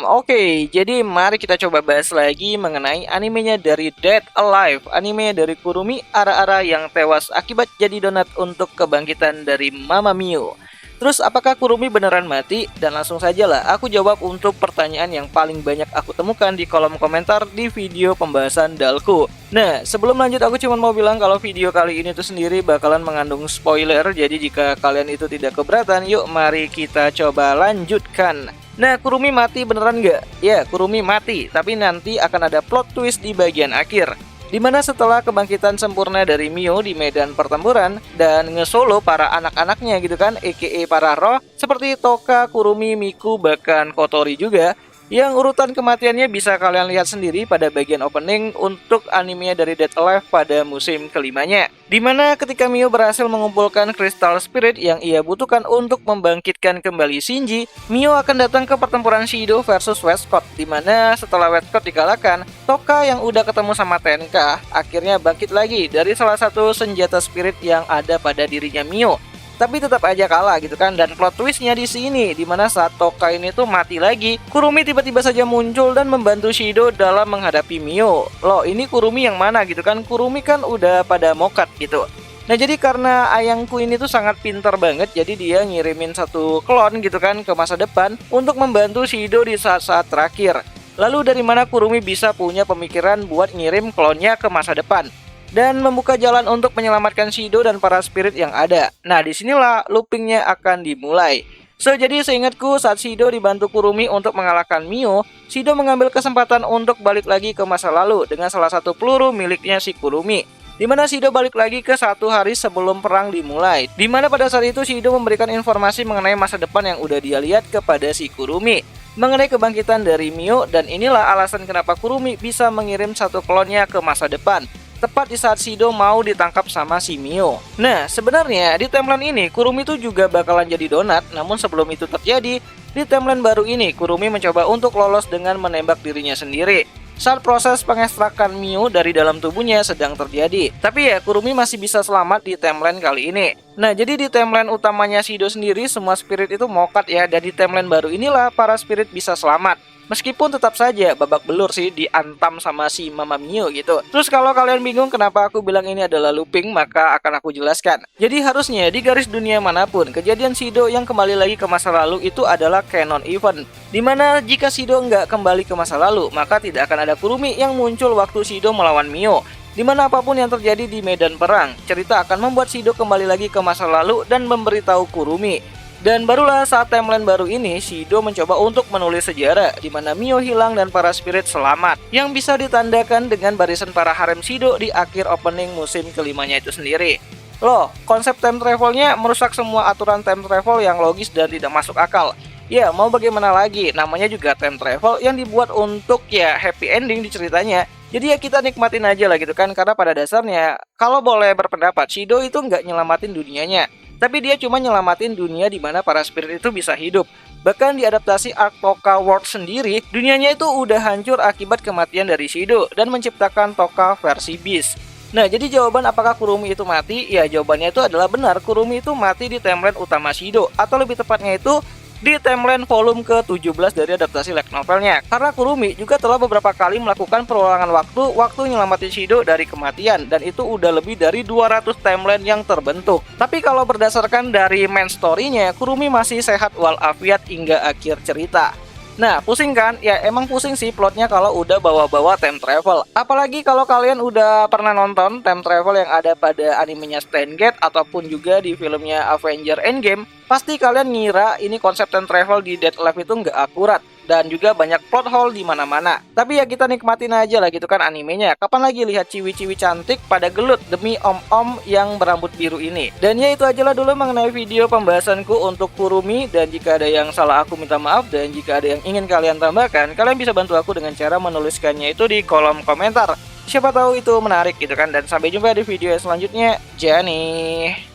Oke, jadi mari kita coba bahas lagi mengenai animenya dari Dead Alive. Anime dari Kurumi Ara-Ara yang tewas akibat jadi donat untuk kebangkitan dari Mama Mio. Terus apakah Kurumi beneran mati? Dan langsung saja lah aku jawab untuk pertanyaan yang paling banyak aku temukan di kolom komentar di video pembahasan Dalku. Nah, sebelum lanjut aku cuma mau bilang kalau video kali ini tuh sendiri bakalan mengandung spoiler. Jadi jika kalian itu tidak keberatan, yuk mari kita coba lanjutkan. Nah, Kurumi mati beneran nggak? Ya, Kurumi mati, tapi nanti akan ada plot twist di bagian akhir. Dimana setelah kebangkitan sempurna dari Mio di medan pertempuran dan ngesolo para anak-anaknya gitu kan, aka para roh seperti Toka, Kurumi, Miku, bahkan Kotori juga, yang urutan kematiannya bisa kalian lihat sendiri pada bagian opening untuk animenya dari Dead Alive pada musim kelimanya. Dimana ketika Mio berhasil mengumpulkan Crystal Spirit yang ia butuhkan untuk membangkitkan kembali Shinji, Mio akan datang ke pertempuran Shido versus Westcott. Dimana setelah Westcott dikalahkan, Toka yang udah ketemu sama Tenka akhirnya bangkit lagi dari salah satu senjata spirit yang ada pada dirinya Mio. Tapi tetap aja kalah gitu kan. Dan plot twistnya di sini, dimana saat Toka ini tuh mati lagi, Kurumi tiba-tiba saja muncul dan membantu Shido dalam menghadapi Mio. Loh, ini Kurumi yang mana gitu kan? Kurumi kan udah pada mokat gitu. Nah, jadi karena ayangku ini tuh sangat pintar banget, jadi dia ngirimin satu klon gitu kan ke masa depan untuk membantu Shido di saat-saat terakhir. Lalu dari mana Kurumi bisa punya pemikiran buat ngirim klonnya ke masa depan dan membuka jalan untuk menyelamatkan Shido dan para spirit yang ada. Nah, disinilah loopingnya akan dimulai. So, jadi seingatku saat Shido dibantu Kurumi untuk mengalahkan Mio, Shido mengambil kesempatan untuk balik lagi ke masa lalu dengan salah satu peluru miliknya si Kurumi. Dimana Shido balik lagi ke 1 hari sebelum perang dimulai. Dimana pada saat itu Shido memberikan informasi mengenai masa depan yang udah dia lihat kepada si Kurumi mengenai kebangkitan dari Mio, dan inilah alasan kenapa Kurumi bisa mengirim satu klonnya ke masa depan tepat di saat Shido mau ditangkap sama si Mio. Nah, sebenarnya di timeline ini Kurumi tuh juga bakalan jadi donat, namun sebelum itu terjadi, di timeline baru ini Kurumi mencoba untuk lolos dengan menembak dirinya sendiri saat proses pengekstrakan Mio dari dalam tubuhnya sedang terjadi. Tapi ya, Kurumi masih bisa selamat di timeline kali ini. Nah, jadi di timeline utamanya Shido sendiri semua spirit itu mokat ya, dan di timeline baru inilah para spirit bisa selamat. Meskipun tetap saja babak belur sih diantam sama si Mama Mio gitu. Terus kalau kalian bingung kenapa aku bilang ini adalah looping, maka akan aku jelaskan. Jadi harusnya di garis dunia manapun, kejadian Shido yang kembali lagi ke masa lalu itu adalah canon event. Dimana jika Shido nggak kembali ke masa lalu, maka tidak akan ada Kurumi yang muncul waktu Shido melawan Mio. Dimana apapun yang terjadi di medan perang, cerita akan membuat Shido kembali lagi ke masa lalu dan memberitahu Kurumi. Dan barulah saat timeline baru ini, Shido mencoba untuk menulis sejarah di mana Mio hilang dan para spirit selamat, yang bisa ditandakan dengan barisan para harem Shido di akhir opening musim kelimanya itu sendiri. Loh, konsep time travelnya merusak semua aturan time travel yang logis dan tidak masuk akal. Ya, mau bagaimana lagi, namanya juga time travel yang dibuat untuk ya happy ending di ceritanya. Jadi ya kita nikmatin aja lah gitu kan, karena pada dasarnya kalau boleh berpendapat, Shido itu nggak nyelamatin dunianya, tapi dia cuma nyelamatin dunia di mana para spirit itu bisa hidup. Bahkan di adaptasi Arc Toka World sendiri, dunianya itu udah hancur akibat kematian dari Shido dan menciptakan Toka versi Beast. Nah, jadi jawaban apakah Kurumi itu mati? Ya, jawabannya itu adalah benar, Kurumi itu mati di timeline utama Shido, atau lebih tepatnya itu di timeline volume ke-17 dari adaptasi light novelnya. Karena Kurumi juga telah beberapa kali melakukan perulangan waktu nyelamatin Shido dari kematian, dan itu udah lebih dari 200 timeline yang terbentuk. Tapi kalau berdasarkan dari main story-nya, Kurumi masih sehat walafiat hingga akhir cerita. Nah, pusing kan? Ya emang pusing sih plotnya kalau udah bawa-bawa time travel. Apalagi kalau kalian udah pernah nonton time travel yang ada pada animenya Steins Gate ataupun juga di filmnya Avengers Endgame, pasti kalian ngira ini konsep time travel di Dead Alive itu nggak akurat dan juga banyak plot hole di mana-mana. Tapi ya kita nikmatin aja lah gitu kan animenya. Kapan lagi lihat ciwi-ciwi cantik pada gelut demi om-om yang berambut biru ini. Dan ya itu aja lah dulu mengenai video pembahasanku untuk Kurumi, dan jika ada yang salah aku minta maaf, dan jika ada yang ingin kalian tambahkan, kalian bisa bantu aku dengan cara menuliskannya itu di kolom komentar. Siapa tahu itu menarik gitu kan. Dan sampai jumpa di video selanjutnya. Jani.